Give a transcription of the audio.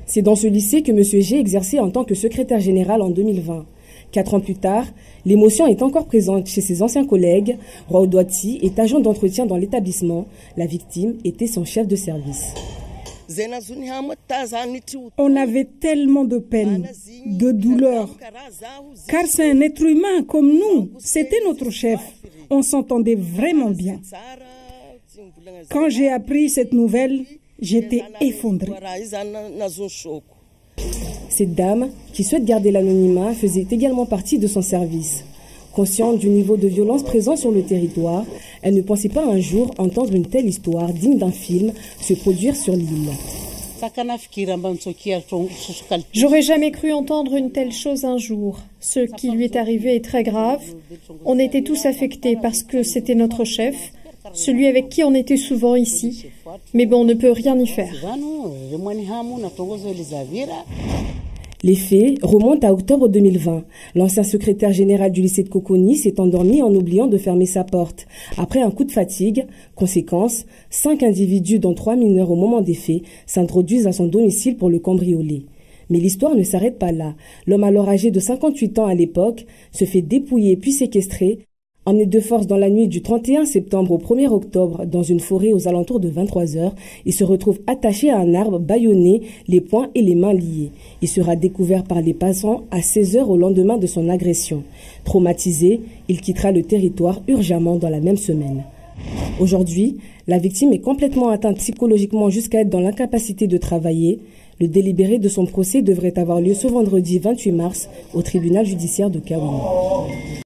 C'est dans ce lycée que M. G exerçait en tant que secrétaire général en 2020. 4 ans plus tard, l'émotion est encore présente chez ses anciens collègues. Roudouati est agent d'entretien dans l'établissement. La victime était son chef de service. On avait tellement de peine, de douleur, car c'est un être humain comme nous. C'était notre chef. On s'entendait vraiment bien. Quand j'ai appris cette nouvelle, j'étais effondrée. Cette dame, qui souhaite garder l'anonymat, faisait également partie de son service. Consciente du niveau de violence présent sur le territoire, elle ne pensait pas un jour entendre une telle histoire digne d'un film se produire sur l'île. J'aurais jamais cru entendre une telle chose un jour. Ce qui lui est arrivé est très grave. On était tous affectés parce que c'était notre chef, celui avec qui on était souvent ici. Mais bon, on ne peut rien y faire. Les faits remontent à octobre 2020. L'ancien secrétaire général du lycée de Coconi s'est endormi en oubliant de fermer sa porte. Après un coup de fatigue, conséquence, 5 individus, dont 3 mineurs au moment des faits, s'introduisent à son domicile pour le cambrioler. Mais l'histoire ne s'arrête pas là. L'homme, alors âgé de 58 ans à l'époque, se fait dépouiller puis séquestrer. Emmené de force dans la nuit du 31 septembre au 1er octobre dans une forêt aux alentours de 23 h, il se retrouve attaché à un arbre, bâillonné, les poings et les mains liés. Il sera découvert par les passants à 16 h au lendemain de son agression. Traumatisé, il quittera le territoire urgemment dans la même semaine. Aujourd'hui, la victime est complètement atteinte psychologiquement jusqu'à être dans l'incapacité de travailler. Le délibéré de son procès devrait avoir lieu ce vendredi 28 mars au tribunal judiciaire de Kaouéni.